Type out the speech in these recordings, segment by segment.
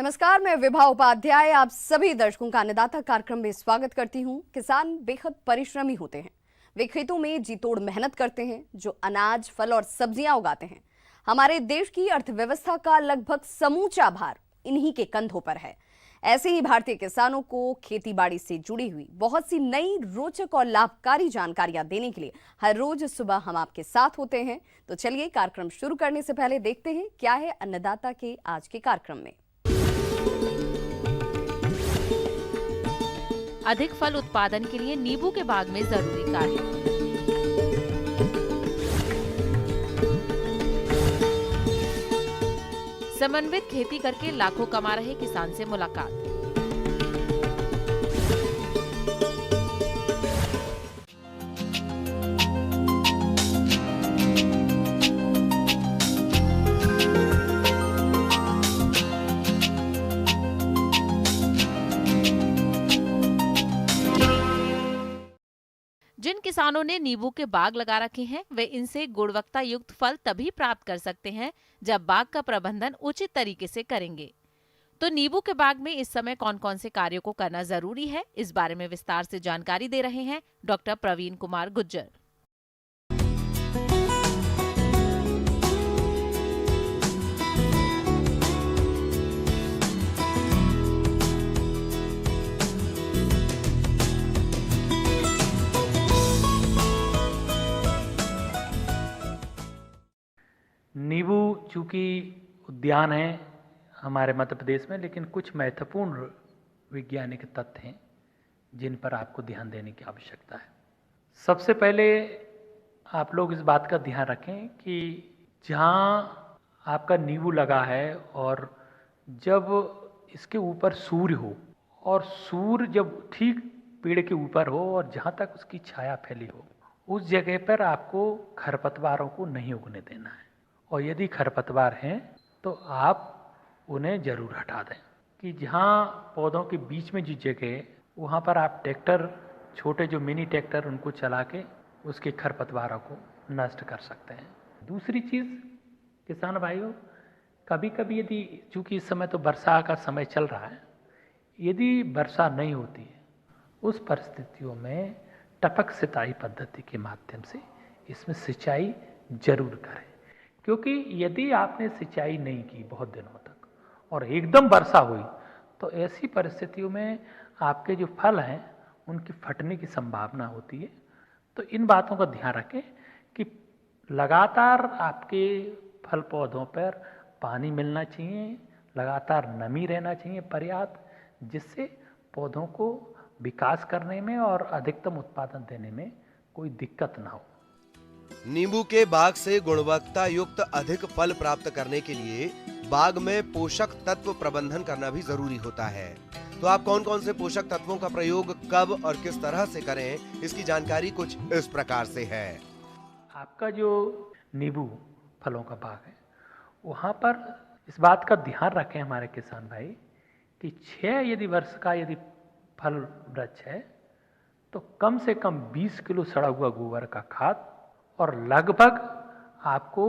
नमस्कार, मैं विभा उपाध्याय आप सभी दर्शकों का अन्नदाता कार्यक्रम में स्वागत करती हूं। किसान बेहद परिश्रमी होते हैं। वे खेतों में जी तोड़ मेहनत करते हैं, जो अनाज, फल और सब्जियां उगाते हैं। हमारे देश की अर्थव्यवस्था का लगभग समूचा भार इन्हीं के कंधों पर है। ऐसे ही भारतीय किसानों को खेती बाड़ी से जुड़ी हुई बहुत सी नई, रोचक और लाभकारी जानकारियां देने के लिए हर रोज सुबह हम आपके साथ होते हैं। तो चलिए, कार्यक्रम शुरू करने से पहले देखते हैं क्या है अन्नदाता के आज के कार्यक्रम में। अधिक फल उत्पादन के लिए नींबू के बाग में जरूरी कार्य। समन्वित खेती करके लाखों कमा रहे किसान से मुलाकात। जिन किसानों ने नींबू के बाग लगा रखे हैं, वे इनसे गुणवत्ता युक्त फल तभी प्राप्त कर सकते हैं जब बाग का प्रबंधन उचित तरीके से करेंगे। तो नींबू के बाग में इस समय कौन कौन से कार्यों को करना जरूरी है, इस बारे में विस्तार से जानकारी दे रहे हैं डॉक्टर प्रवीण कुमार गुज्जर। नींबू चूंकि उद्यान है हमारे मध्य प्रदेश में, लेकिन कुछ महत्वपूर्ण वैज्ञानिक तथ्य हैं जिन पर आपको ध्यान देने की आवश्यकता है। सबसे पहले आप लोग इस बात का ध्यान रखें कि जहाँ आपका नींबू लगा है और जब इसके ऊपर सूर्य हो और सूर्य जब ठीक पेड़ के ऊपर हो और जहाँ तक उसकी छाया फैली हो, उस जगह पर आपको खरपतवारों को नहीं उगने देना है। और यदि खरपतवार हैं तो आप उन्हें जरूर हटा दें। कि जहाँ पौधों के बीच में जो जगह, वहाँ पर आप ट्रैक्टर, छोटे जो मिनी ट्रैक्टर, उनको चला के उसके खरपतवारों को नष्ट कर सकते हैं। दूसरी चीज़ किसान भाइयों, कभी कभी यदि, चूँकि इस समय तो वर्षा का समय चल रहा है, यदि वर्षा नहीं होती है, उस परिस्थितियों में टपक सिंचाई पद्धति के माध्यम से इसमें सिंचाई जरूर करें। क्योंकि यदि आपने सिंचाई नहीं की बहुत दिनों तक और एकदम वर्षा हुई, तो ऐसी परिस्थितियों में आपके जो फल हैं उनकी फटने की संभावना होती है। तो इन बातों का ध्यान रखें कि लगातार आपके फल पौधों पर पानी मिलना चाहिए, लगातार नमी रहना चाहिए पर्याप्त, जिससे पौधों को विकास करने में और अधिकतम उत्पादन देने में कोई दिक्कत ना हो। नींबू के बाग से गुणवत्ता युक्त अधिक फल प्राप्त करने के लिए बाग में पोषक तत्व प्रबंधन करना भी जरूरी होता है। तो आप कौन कौन से पोषक तत्वों का प्रयोग कब और किस तरह से करें, इसकी जानकारी कुछ इस प्रकार से है। आपका जो नींबू फलों का बाग है, वहाँ पर इस बात का ध्यान रखें हमारे किसान भाई कि 6 यदि वर्ष का यदि फल वृक्ष है तो कम से कम 20 किलो सड़ा हुआ गोबर का खाद और लगभग आपको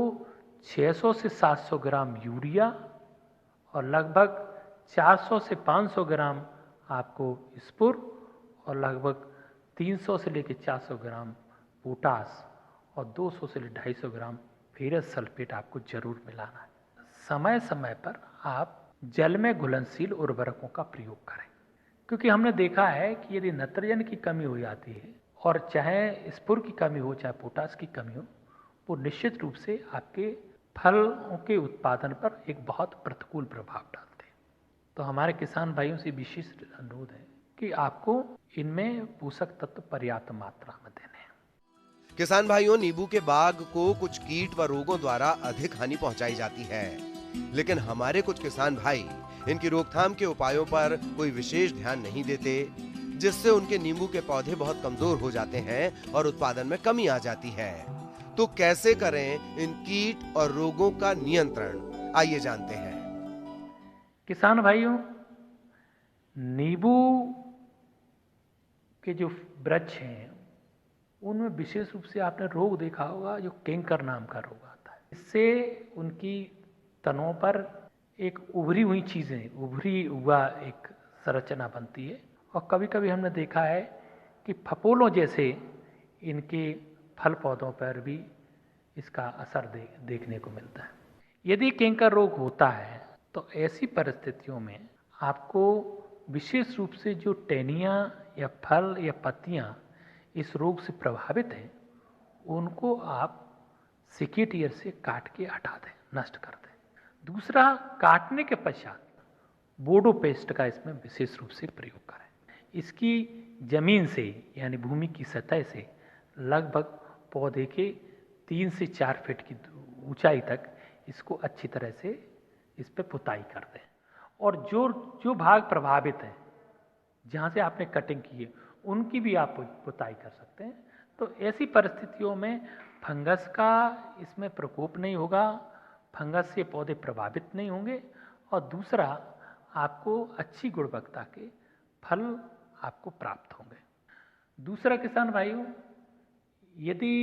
600 से 700 ग्राम यूरिया और लगभग 400 से 500 ग्राम आपको स्पुर और लगभग 300 से लेकर 400 ग्राम पोटास और 200 से 250 ग्राम फेरस सल्फेट आपको जरूर मिलाना है। समय समय पर आप जल में घुलनशील उर्वरकों का प्रयोग करें, क्योंकि हमने देखा है कि यदि नाइट्रोजन की कमी हो जाती है और चाहे स्पुर की कमी हो चाहे पोटास की कमी हो, वो निश्चित रूप से आपके फलों के उत्पादन पर एक बहुत प्रतिकूल प्रभाव डालते हैं। तो हमारे किसान भाइयों से विशेष अनुरोध है कि आपको इनमें पोषक तत्व पर्याप्त मात्रा में देने हैं। किसान भाइयों, नींबू के बाग को कुछ कीट व रोगों द्वारा अधिक हानि पहुंचाई जाती है, लेकिन हमारे कुछ किसान भाई इनकी रोकथाम के उपायों पर कोई विशेष ध्यान नहीं देते, जिससे उनके नींबू के पौधे बहुत कमजोर हो जाते हैं और उत्पादन में कमी आ जाती है। तो कैसे करें इन कीट और रोगों का नियंत्रण, आइए जानते हैं। किसान भाइयों, नींबू के जो वृक्ष हैं उनमें विशेष रूप से आपने रोग देखा होगा, जो कैंकर नाम का रोग आता है। इससे उनकी तनों पर एक उभरी हुई चीज़ें, उभरी हुआ एक संरचना बनती है। और कभी कभी हमने देखा है कि फपोलों जैसे इनके फल पौधों पर भी इसका असर देखने को मिलता है। यदि कैंकर रोग होता है तो ऐसी परिस्थितियों में आपको विशेष रूप से जो टहनियाँ या फल या पत्तियाँ इस रोग से प्रभावित हैं, उनको आप सिकेटियर से काट के हटा दें, नष्ट कर दें। दूसरा, काटने के पश्चात बोडो पेस्ट का इसमें विशेष रूप से प्रयोग करें। इसकी जमीन से यानी भूमि की सतह से लगभग पौधे के 3 से 4 फीट की ऊंचाई तक इसको अच्छी तरह से इस पर पुताई कर दें। और जो भाग प्रभावित है, जहाँ से आपने कटिंग की है, उनकी भी आप पुताई कर सकते हैं। तो ऐसी परिस्थितियों में फंगस का इसमें प्रकोप नहीं होगा, फंगस से पौधे प्रभावित नहीं होंगे। और दूसरा, आपको अच्छी गुणवत्ता के फल आपको प्राप्त होंगे। दूसरा किसान भाइयों, यदि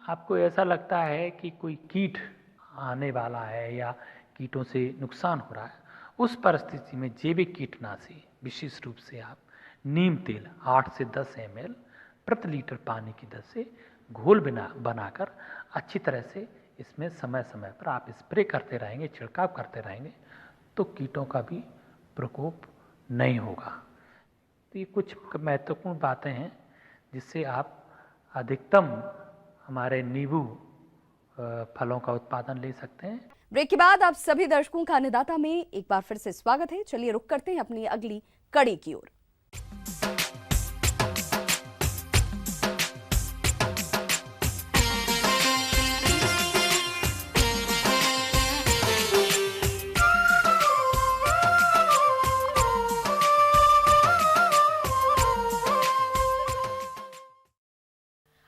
आपको ऐसा लगता है कि कोई कीट आने वाला है या कीटों से नुकसान हो रहा है, उस परिस्थिति में जैविक कीटनाशी विशेष रूप से आप नीम तेल 8 से 10 ml प्रति लीटर पानी की दर से घोल बनाकर अच्छी तरह से इसमें समय समय पर आप स्प्रे करते रहेंगे, छिड़काव करते रहेंगे, तो कीटों का भी प्रकोप नहीं होगा। तो ये कुछ महत्वपूर्ण बातें हैं जिससे आप अधिकतम हमारे नींबू फलों का उत्पादन ले सकते हैं। ब्रेक के बाद आप सभी दर्शकों का अन्नदाता में एक बार फिर से स्वागत है। चलिए रुक करते हैं अपनी अगली कड़ी की ओर।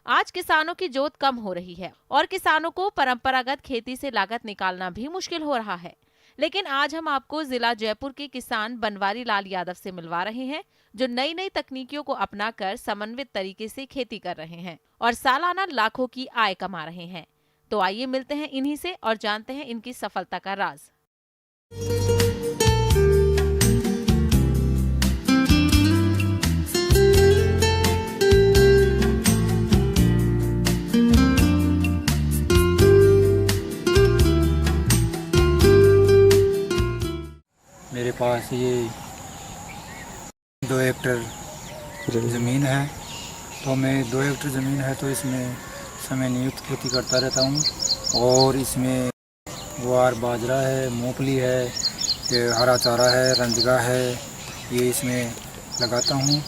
आज किसानों की जोत कम हो रही है और किसानों को परंपरागत खेती से लागत निकालना भी मुश्किल हो रहा है। लेकिन आज हम आपको जिला जयपुर के किसान बनवारी लाल यादव से मिलवा रहे हैं, जो नई नई तकनीकियों को अपनाकर समन्वित तरीके से खेती कर रहे हैं और सालाना लाखों की आय कमा रहे हैं। तो आइए मिलते हैं इन्हीं से और जानते हैं इनकी सफलता का राज। मेरे पास ये 2 हेक्टर ज़मीन है, तो मैं 2 हेक्टर ज़मीन है तो इसमें समय नियुक्त खेती करता रहता हूँ। और इसमें ग्वार, बाजरा है, मूंगफली है, ये हरा चारा है, रंजगा है, ये इसमें लगाता हूँ।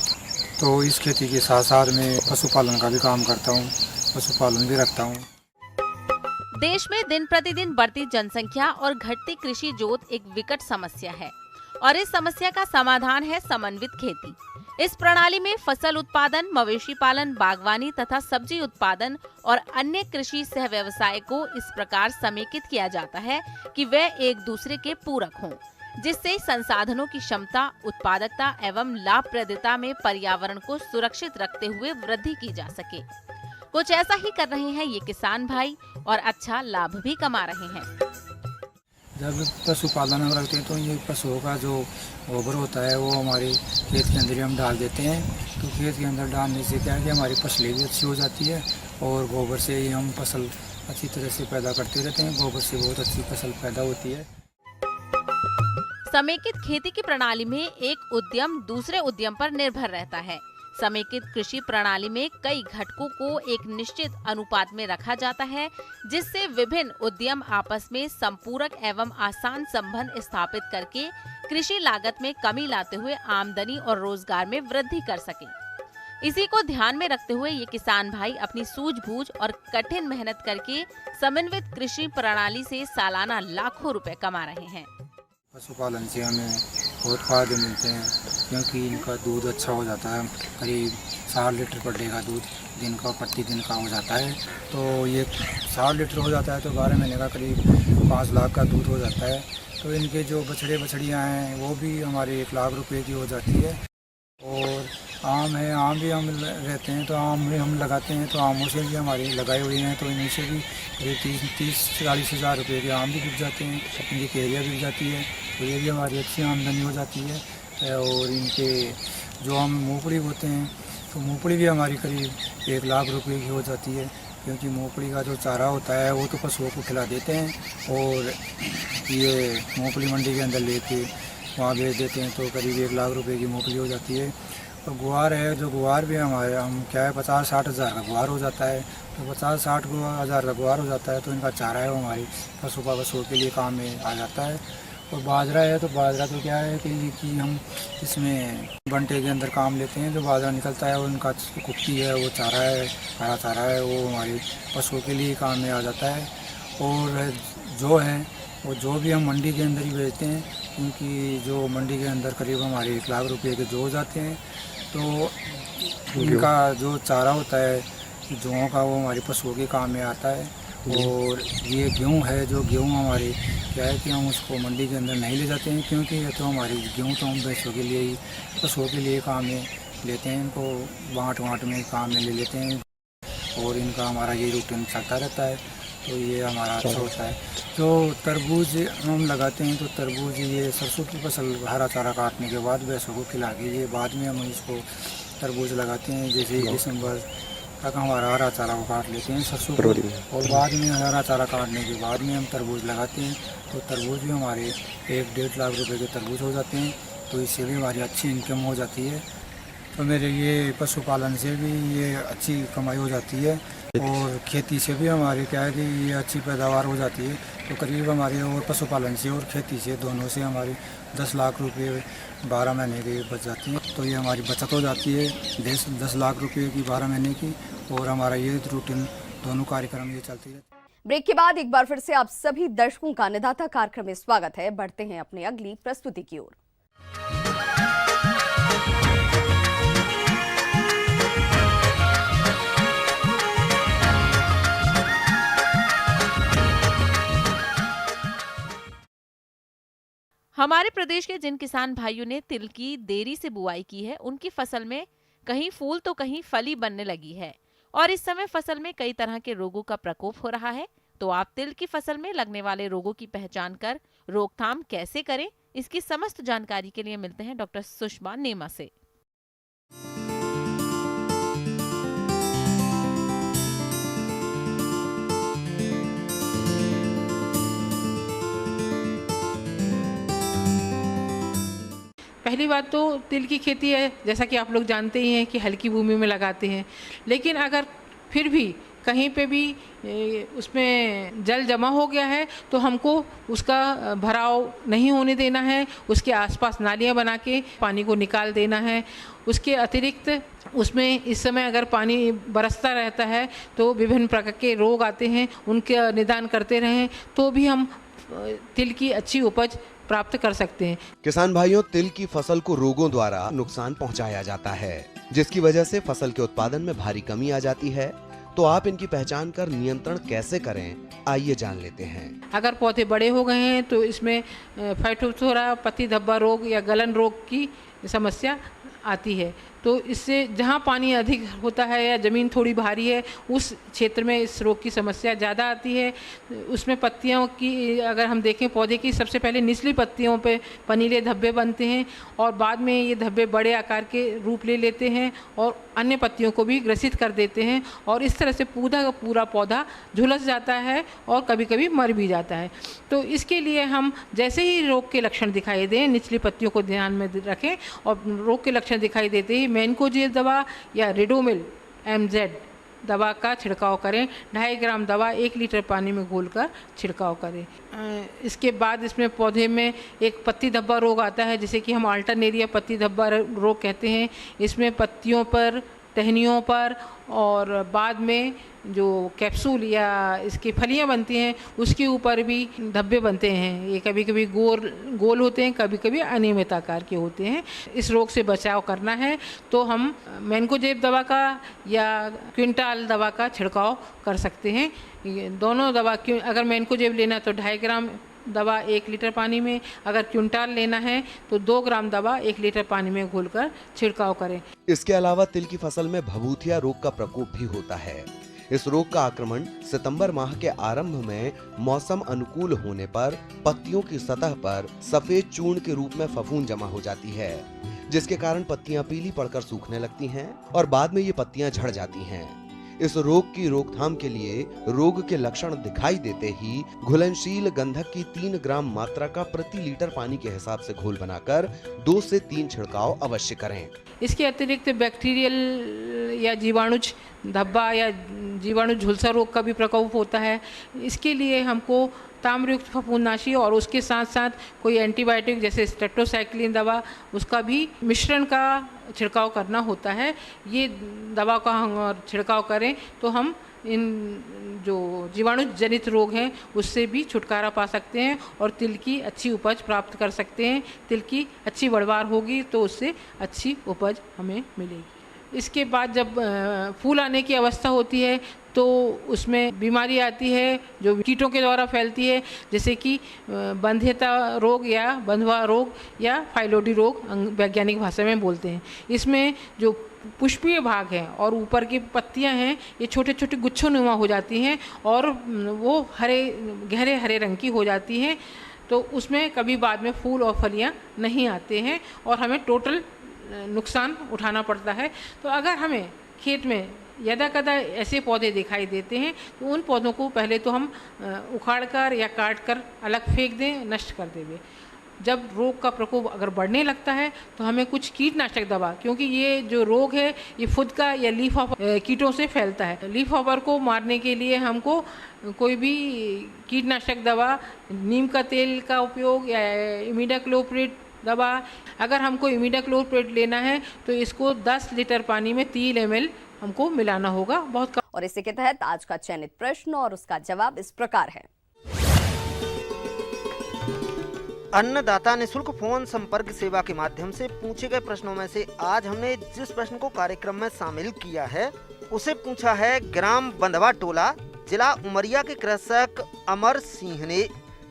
तो इस खेती के साथ साथ मैं पशुपालन का भी काम करता हूँ, पशुपालन भी रखता हूँ। देश में दिन प्रतिदिन बढ़ती जनसंख्या और घटती कृषि जोत एक विकट समस्या है और इस समस्या का समाधान है समन्वित खेती। इस प्रणाली में फसल उत्पादन, मवेशी पालन, बागवानी तथा सब्जी उत्पादन और अन्य कृषि सह व्यवसाय को इस प्रकार समेकित किया जाता है कि वे एक दूसरे के पूरक हों, जिससे संसाधनों की क्षमता, उत्पादकता एवं लाभप्रदता में पर्यावरण को सुरक्षित रखते हुए वृद्धि की जा सके। कुछ ऐसा ही कर रहे हैं ये किसान भाई और अच्छा लाभ भी कमा रहे हैं। जब पशुपालन हम रखते हैं तो ये पशुओं का जो गोबर होता है वो हमारे खेत के अंदर ही हम डाल देते हैं। तो खेत के अंदर डालने से क्या है कि हमारी फसलें भी अच्छी हो जाती है और गोबर से ही हम फसल अच्छी तरह से पैदा करते रहते हैं। गोबर से बहुत अच्छी फसल पैदा होती है। समेकित खेती की प्रणाली में एक उद्यम दूसरे उद्यम पर निर्भर रहता है। समेकित कृषि प्रणाली में कई घटकों को एक निश्चित अनुपात में रखा जाता है, जिससे विभिन्न उद्यम आपस में संपूरक एवं आसान संबंध स्थापित करके कृषि लागत में कमी लाते हुए आमदनी और रोजगार में वृद्धि कर सके। इसी को ध्यान में रखते हुए ये किसान भाई अपनी सूझबूझ और कठिन मेहनत करके समन्वित कृषि प्रणाली से सालाना लाखों रुपए कमा रहे हैं। पशुपालन से हमें बहुत फायदे मिलते हैं क्योंकि इनका दूध अच्छा हो जाता है। करीब 60 लीटर पर डे का दूध दिन का प्रतिदिन का हो जाता है। तो ये 60 लीटर हो जाता है तो 12 महीने का करीब 5 लाख का दूध हो जाता है। तो इनके जो बछड़े बछड़ियाँ हैं वो भी हमारे 1 लाख रुपए की हो जाती है। और आम है, आम भी हम रहते हैं तो आम भी हम लगाते हैं, तो आमों से भी हमारी लगाई हुई हैं, तो इन्हीं से भी करीब 30-40 हज़ार रुपये के आम भी बिक जाते हैं, इनकी कैरियाँ बिक जाती है, तो ये भी हमारी अच्छी आमदनी हो जाती है। और इनके जो हम मूंगफली होते हैं तो मूंगफली भी हमारी करीब 1 लाख रुपए की हो जाती है, क्योंकि मूंगफली का जो चारा होता है वो तो पशुओं को खिला देते हैं और ये मूंगफली मंडी के अंदर लेके वहाँ बेच देते हैं, तो करीब 1 लाख रुपए की मूंगफली हो जाती है। और गुआर है, जो गुआर भी हमारे हम क्या है 50-60 हज़ार का गुआर हो जाता है, तो 50-60 हज़ार का गुआर हो जाता है, तो इनका चारा है वो हमारी पशुओं के लिए काम में आ जाता है। और बाजरा है, तो बाजरा तो क्या है कि हम इसमें बंटे के अंदर काम लेते हैं, जो बाजरा निकलता है वो इनका कुट्टी है, वो चारा है, हरा चारा है, वो हमारी पशुओं के लिए काम में आ जाता है। और जो है वो जो भी हम मंडी के अंदर ही बेचते हैं, क्योंकि जो मंडी के अंदर करीब हमारे 1 लाख रुपए के जो हो जाते हैं, तो इनका जो चारा होता है जौं का वो हमारे पशुओं के काम में आता है। और ये गेहूँ है, जो गेहूँ हमारे क्या है कि हम उसको मंडी के अंदर नहीं ले जाते हैं, क्योंकि ये तो हमारी गेहूँ तो हम भैंसों के लिए ही पशुओं के लिए काम में लेते हैं, इनको बाँट में काम में ले लेते हैं और इनका हमारा ये रूटीन चलता रहता है, तो ये हमारा अच्छा होता है। जो तरबूज हम लगाते हैं, तो तरबूज ये सरसों की फसल हरा चारा काटने के बाद भैंसों को खिला के ये बाद में हम इसको तरबूज लगाते हैं, जैसे दिसंबर तक हमारा हरा चारा को काट लेते हैं सरसों को, और बाद में हरा चारा काटने के बाद में हम तरबूज लगाते हैं, तो तरबूज भी हमारे 1-1.5 लाख रुपए के तरबूज हो जाते हैं, तो इससे भी हमारी अच्छी इनकम हो जाती है। तो मेरे ये पशुपालन से भी ये अच्छी कमाई हो जाती है और खेती से भी हमारी क्या है कि ये अच्छी पैदावार हो जाती है, तो करीब हमारे और पशुपालन से और खेती से दोनों से हमारी 10 लाख रुपए 12 महीने की बच जाती हैं, तो ये हमारी बचत हो जाती है 10 लाख रुपए की 12 महीने की, और हमारा ये रूटीन दोनों कार्यक्रम ये चलती है। ब्रेक के बाद एक बार फिर से आप सभी दर्शकों का अन्नदाता कार्यक्रम में स्वागत है। बढ़ते हैं अपनी अगली प्रस्तुति की ओर। हमारे प्रदेश के जिन किसान भाइयों ने तिल की देरी से बुआई की है, उनकी फसल में कहीं फूल तो कहीं फली बनने लगी है और इस समय फसल में कई तरह के रोगों का प्रकोप हो रहा है। तो आप तिल की फसल में लगने वाले रोगों की पहचान कर रोकथाम कैसे करें, इसकी समस्त जानकारी के लिए मिलते हैं डॉक्टर सुषमा नेमा से। पहली बात तो तिल की खेती है, जैसा कि आप लोग जानते ही हैं कि हल्की भूमि में लगाते हैं, लेकिन अगर फिर भी कहीं पे भी उसमें जल जमा हो गया है तो हमको उसका भराव नहीं होने देना है, उसके आसपास नालियां बना के पानी को निकाल देना है। उसके अतिरिक्त उसमें इस समय अगर पानी बरसता रहता है तो विभिन्न प्रकार के रोग आते हैं, उनका निदान करते रहें तो भी हम तिल की अच्छी उपज प्राप्त कर सकते हैं। किसान भाइयों, तिल की फसल को रोगों द्वारा नुकसान पहुंचाया जाता है, जिसकी वजह से फसल के उत्पादन में भारी कमी आ जाती है। तो आप इनकी पहचान कर नियंत्रण कैसे करें, आइए जान लेते हैं। अगर पौधे बड़े हो गए हैं तो इसमें फाइटोप्थोरा पत्ती धब्बा रोग या गलन रोग की समस्या आती है, तो इससे जहाँ पानी अधिक होता है या ज़मीन थोड़ी भारी है उस क्षेत्र में इस रोग की समस्या ज़्यादा आती है। उसमें पत्तियों की अगर हम देखें पौधे की, सबसे पहले निचली पत्तियों पे पनीले धब्बे बनते हैं और बाद में ये धब्बे बड़े आकार के रूप ले लेते हैं और अन्य पत्तियों को भी ग्रसित कर देते हैं और इस तरह से पूरा पौधा झुलस जाता है और कभी कभी मर भी जाता है। तो इसके लिए हम जैसे ही रोग के लक्षण दिखाई दें, निचली पत्तियों को ध्यान में रखें और रोग के लक्षण दिखाई देते ही मैनकोजेब दवा या रिडोमिल MZ दवा का छिड़काव करें। 2.5 ग्राम दवा 1 लीटर पानी में घोलकर छिड़काव करें। इसके बाद इसमें पौधे में एक पत्ती धब्बा रोग आता है, जिसे कि हम अल्टरनेरिया पत्ती धब्बा रोग कहते हैं। इसमें पत्तियों पर, टहनियों पर और बाद में जो कैप्सूल या इसकी फलियां बनती हैं उसके ऊपर भी धब्बे बनते हैं। ये कभी कभी गोल होते हैं, कभी कभी अनियमित आकार के होते हैं। इस रोग से बचाव करना है तो हम मैनकोजेब दवा का या क्विंटाल दवा का छिड़काव कर सकते हैं। दोनों दवा, अगर मैनकोजेब लेना तो 2.5 ग्राम दवा 1 लीटर पानी में, अगर क्विंटाल लेना है तो 2 ग्राम दवा 1 लीटर पानी में घोलकर छिड़काव करें। इसके अलावा तिल की फसल में भभूतिया रोग का प्रकोप भी होता है। इस रोग का आक्रमण सितंबर माह के आरंभ में मौसम अनुकूल होने पर पत्तियों की सतह पर सफेद चूर्ण के रूप में फफूंद जमा हो जाती है, जिसके कारण पत्तियां पीली पड़कर सूखने लगती हैं और बाद में ये पत्तियां झड़ जाती हैं। इस रोग की रोकथाम के लिए रोग के लक्षण दिखाई देते ही घुलनशील गंधक की 3 ग्राम मात्रा का प्रति लीटर पानी के हिसाब से घोल बनाकर 2 से 3 छिड़काव अवश्य करें। इसके अतिरिक्त बैक्टीरियल या जीवाणुज धब्बा या जीवाणु झुलसा रोग का भी प्रकोप होता है। इसके लिए हमको ताम्रयुक्त फफूंदनाशी और उसके साथ साथ कोई एंटीबायोटिक जैसे स्टेप्टोसाइक्लिन दवा, उसका भी मिश्रण का छिड़काव करना होता है। ये दवा का हम छिड़काव करें तो हम इन जो जीवाणु जनित रोग हैं उससे भी छुटकारा पा सकते हैं और तिल की अच्छी उपज प्राप्त कर सकते हैं। तिल की अच्छी बढ़वार होगी तो उससे अच्छी उपज हमें मिलेगी। इसके बाद जब फूल आने की अवस्था होती है तो उसमें बीमारी आती है जो कीटों के द्वारा फैलती है, जैसे कि बंध्यता रोग या बंधवा रोग या फाइलोडी रोग वैज्ञानिक भाषा में बोलते हैं। इसमें जो पुष्पीय भाग है और ऊपर की पत्तियां हैं ये छोटे छोटे गुच्छों नुमा हो जाती हैं और वो गहरे हरे रंग की हो जाती हैं, तो उसमें कभी बाद में फूल और फलियां नहीं आते हैं और हमें टोटल नुकसान उठाना पड़ता है। तो अगर हमें खेत में यदा कदा ऐसे पौधे दिखाई देते हैं तो उन पौधों को पहले तो हम उखाड़ कर या काट कर अलग फेंक दें, नष्ट कर देंगे। जब रोग का प्रकोप अगर बढ़ने लगता है तो हमें कुछ कीटनाशक दवा, क्योंकि ये जो रोग है ये फुदका या लीफ हॉपर कीटों से फैलता है, लीफ हॉपर को मारने के लिए हमको कोई भी कीटनाशक दवा, नीम का तेल का उपयोग या इमिडाक्लोप्रिड दवा, अगर हमको इमिडाक्लोप्रिड लेना है तो इसको 10 लीटर पानी में 3 ml हमको मिलाना होगा, बहुत कम। और इसी के तहत आज का चयनित प्रश्न और उसका जवाब इस प्रकार है। अन्नदाता निःशुल्क फोन संपर्क सेवा के माध्यम से पूछे गए प्रश्नों में से आज हमने जिस प्रश्न को कार्यक्रम में शामिल किया है उसे पूछा है ग्राम बंधवा टोला, जिला उमरिया के कृषक अमर सिंह ने।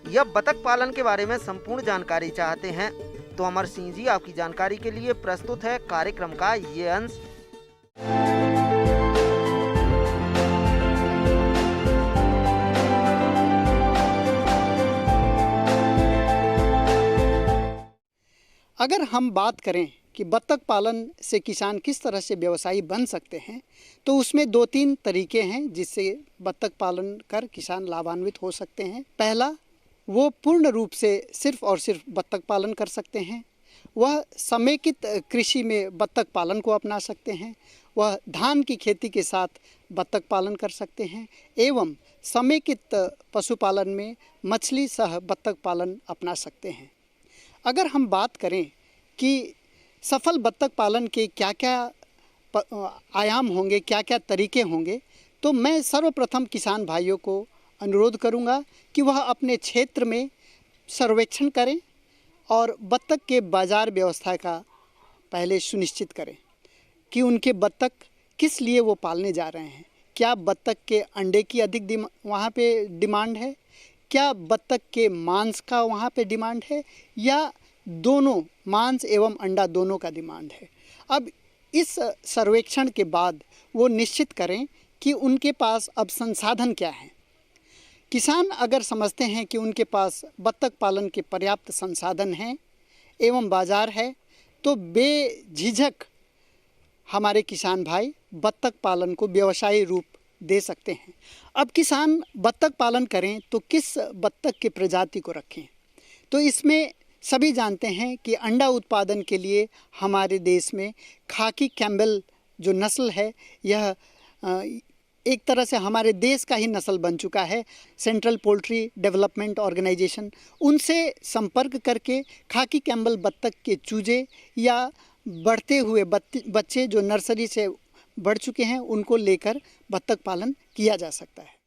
यह बतख पालन के बारे में संपूर्ण जानकारी चाहते हैं तो अमर सिंह जी, आपकी जानकारी के लिए प्रस्तुत है कार्यक्रम का ये अंश। अगर हम बात करें कि बत्तख पालन से किसान किस तरह से व्यवसायी बन सकते हैं तो उसमें 2-3 तरीके हैं जिससे बत्तख पालन कर किसान लाभान्वित हो सकते हैं। पहला, वो पूर्ण रूप से सिर्फ और सिर्फ बत्तख पालन कर सकते हैं। वह समेकित कृषि में बत्तख पालन को अपना सकते हैं। वह धान की खेती के साथ बत्तख पालन कर सकते हैं एवं समेकित पशुपालन में मछली सह बत्तख पालन अपना सकते हैं। अगर हम बात करें कि सफल बत्तख पालन के क्या क्या आयाम होंगे, क्या क्या तरीके होंगे, तो मैं सर्वप्रथम किसान भाइयों को अनुरोध करूंगा कि वह अपने क्षेत्र में सर्वेक्षण करें और बत्तख के बाज़ार व्यवस्था का पहले सुनिश्चित करें कि उनके बत्तख किस लिए वो पालने जा रहे हैं। क्या बत्तख के अंडे की अधिक वहाँ पे डिमांड है, क्या बत्तख के मांस का वहाँ पे डिमांड है, या दोनों मांस एवं अंडा दोनों का डिमांड है। अब इस सर्वेक्षण के बाद वो निश्चित करें कि उनके पास अब संसाधन क्या है। किसान अगर समझते हैं कि उनके पास बत्तख पालन के पर्याप्त संसाधन हैं एवं बाज़ार है तो बेझिझक हमारे किसान भाई बत्तख पालन को व्यवसायी रूप दे सकते हैं। अब किसान बत्तख पालन करें तो किस बत्तख के प्रजाति को रखें, तो इसमें सभी जानते हैं कि अंडा उत्पादन के लिए हमारे देश में खाकी कैम्बेल जो नस्ल है यह एक तरह से हमारे देश का ही नस्ल बन चुका है। सेंट्रल पोल्ट्री डेवलपमेंट ऑर्गेनाइजेशन उनसे संपर्क करके खाकी कैम्बेल बत्तख के चूजे या बढ़ते हुए बच्चे जो नर्सरी से बढ़ चुके हैं उनको लेकर बत्तख पालन किया जा सकता है।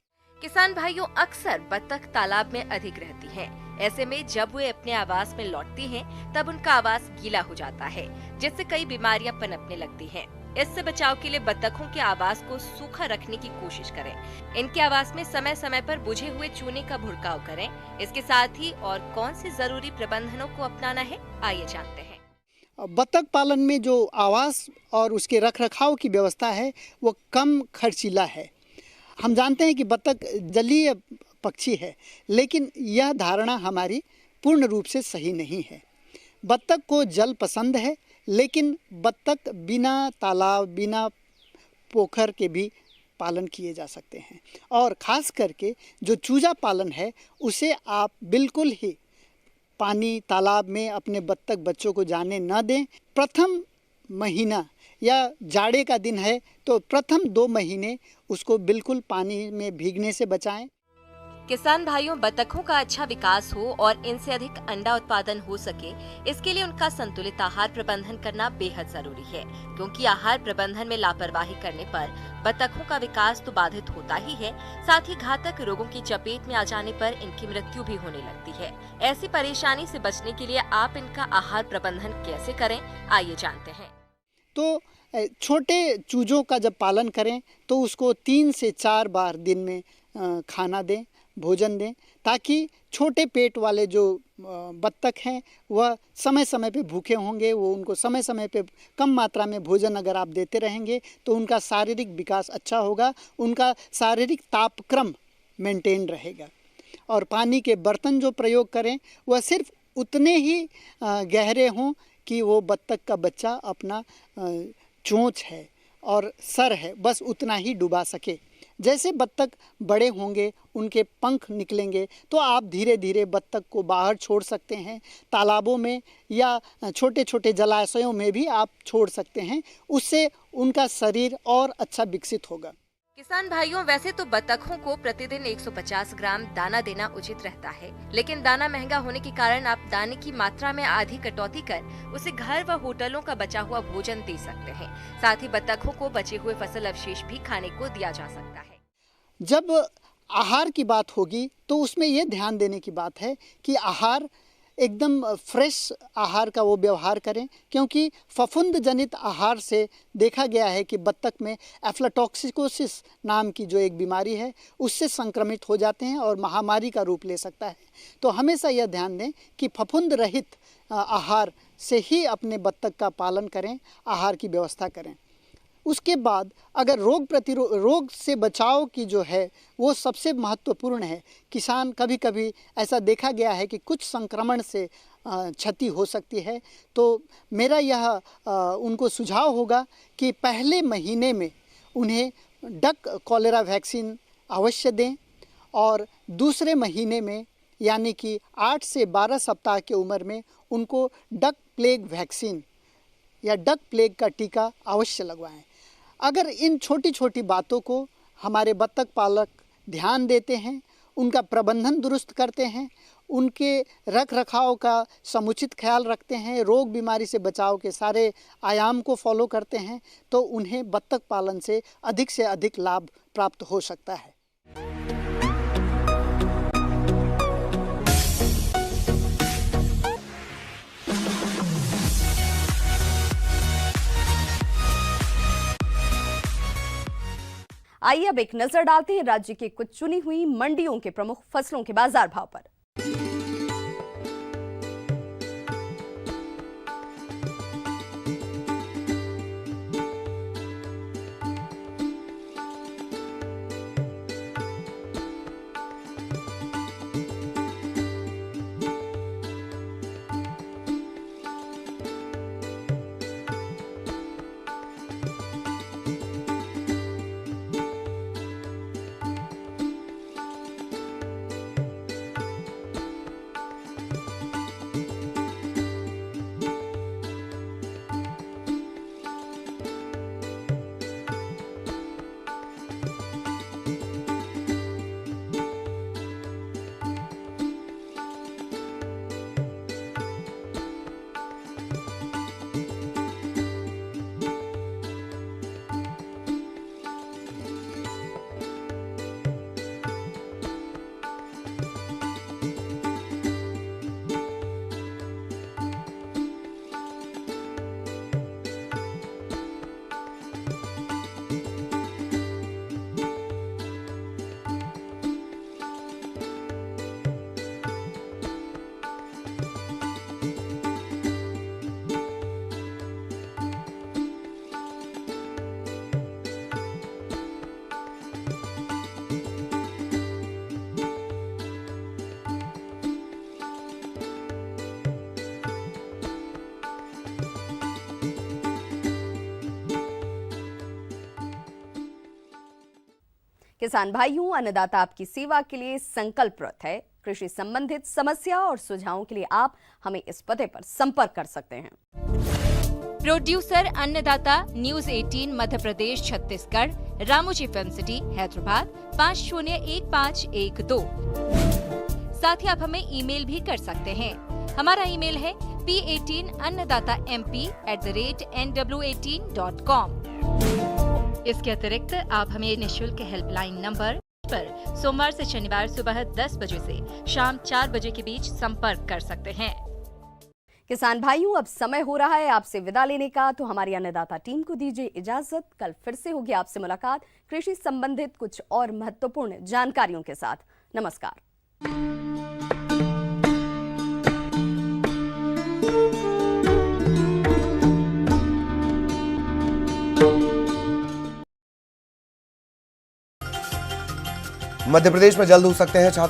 किसान भाइयों, अक्सर बत्तख तालाब में अधिक रहती हैं। ऐसे में जब वे अपने आवास में लौटती हैं, तब उनका आवास गीला हो जाता है, जिससे कई बीमारियां पनपने लगती हैं। इससे बचाव के लिए बत्तखों के आवास को सूखा रखने की कोशिश करें। इनके आवास में समय समय पर बुझे हुए चूने का भुड़काव करें। इसके साथ ही और कौन से जरूरी प्रबंधनों को अपनाना है, आइए जानते हैं। बत्तख पालन में जो आवास और उसके रखरखाव की व्यवस्था है वो कम खर्चीला है। हम जानते हैं कि बत्तख जलीय पक्षी है, लेकिन यह धारणा हमारी पूर्ण रूप से सही नहीं है। बत्तख को जल पसंद है, लेकिन बत्तख बिना तालाब, बिना पोखर के भी पालन किए जा सकते हैं। और ख़ास करके जो चूजा पालन है उसे आप बिल्कुल ही पानी, तालाब में अपने बत्तख बच्चों को जाने न दें। प्रथम महीना या जाड़े का दिन है तो प्रथम 2 महीने उसको बिल्कुल पानी में भीगने से बचाएं। किसान भाइयों, बत्तखों का अच्छा विकास हो और इनसे अधिक अंडा उत्पादन हो सके, इसके लिए उनका संतुलित आहार प्रबंधन करना बेहद जरूरी है, क्योंकि आहार प्रबंधन में लापरवाही करने पर बत्तखों का विकास तो बाधित होता ही है, साथ ही घातक रोगों की चपेट में आ जाने पर इनकी मृत्यु भी होने लगती है। ऐसी परेशानी से बचने के लिए आप इनका आहार प्रबंधन कैसे करें, आइए जानते हैं। तो छोटे चूजों का जब पालन करें तो उसको 3 से 4 बार दिन में खाना दें, भोजन दें, ताकि छोटे पेट वाले जो बत्तख हैं वह समय समय पे भूखे होंगे। वो उनको समय समय पे कम मात्रा में भोजन अगर आप देते रहेंगे तो उनका शारीरिक विकास अच्छा होगा, उनका शारीरिक तापक्रम मेंटेन रहेगा। और पानी के बर्तन जो प्रयोग करें वह सिर्फ उतने ही गहरे हों कि वो बत्तख का बच्चा अपना चोंच है और सर है बस उतना ही डुबा सके। जैसे बत्तख बड़े होंगे, उनके पंख निकलेंगे तो आप धीरे धीरे बत्तख को बाहर छोड़ सकते हैं। तालाबों में या छोटे छोटे जलाशयों में भी आप छोड़ सकते हैं, उससे उनका शरीर और अच्छा विकसित होगा। किसान भाइयों, वैसे तो बत्तखों को प्रतिदिन 150 ग्राम दाना देना उचित रहता है, लेकिन दाना महंगा होने के कारण आप दाने की मात्रा में आधी कटौती कर उसे घर व होटलों का बचा हुआ भोजन दे सकते हैं। साथ ही बत्तखों को बचे हुए फसल अवशेष भी खाने को दिया जा सकता है। जब आहार की बात होगी तो उसमें यह ध्यान देने की बात है कि आहार एकदम फ्रेश आहार का वो व्यवहार करें, क्योंकि फफूंद जनित आहार से देखा गया है कि बत्तख में एफ्लाटॉक्सिकोसिस नाम की जो एक बीमारी है उससे संक्रमित हो जाते हैं और महामारी का रूप ले सकता है। तो हमेशा यह ध्यान दें कि फफूंद रहित आहार से ही अपने बत्तख का पालन करें, आहार की व्यवस्था करें। उसके बाद अगर रोग से बचाव की जो है वो सबसे महत्वपूर्ण है। किसान कभी कभी ऐसा देखा गया है कि कुछ संक्रमण से क्षति हो सकती है, तो मेरा यह उनको सुझाव होगा कि पहले महीने में उन्हें डक कॉलेरा वैक्सीन अवश्य दें और दूसरे महीने में यानी कि 8 से 12 सप्ताह की उम्र में उनको डक प्लेग वैक्सीन या डक प्लेग का टीका अवश्य लगवाएं। अगर इन छोटी छोटी बातों को हमारे बत्तख पालक ध्यान देते हैं, उनका प्रबंधन दुरुस्त करते हैं, उनके रख रखाव का समुचित ख्याल रखते हैं, रोग बीमारी से बचाव के सारे आयाम को फॉलो करते हैं, तो उन्हें बत्तख पालन से अधिक लाभ प्राप्त हो सकता है। आइए अब एक नजर डालते हैं राज्य की कुछ चुनी हुई मंडियों के प्रमुख फसलों के बाजार भाव पर। किसान भाइयों, अन्नदाता आपकी सेवा के लिए संकल्परत है। कृषि संबंधित समस्या और सुझावों के लिए आप हमें इस पते पर संपर्क कर सकते हैं। प्रोड्यूसर अन्नदाता, news 18 Madhya Pradesh Chhattisgarh, Ramoji film city Hyderabad 501512। साथ ही आप हमें ईमेल भी कर सकते हैं। हमारा ईमेल है p18annadatamp@nw18.com। इसके अतिरिक्त आप हमें निःशुल्क हेल्पलाइन नंबर पर सोमवार से शनिवार सुबह 10 बजे से शाम 4 बजे के बीच संपर्क कर सकते हैं। किसान भाइयों, अब समय हो रहा है आपसे विदा लेने का, तो हमारी अन्नदाता टीम को दीजिए इजाजत। कल फिर से होगी आपसे मुलाकात कृषि संबंधित कुछ और महत्वपूर्ण जानकारियों के साथ। नमस्कार। मध्य प्रदेश में जल्द हो सकते हैं छात्र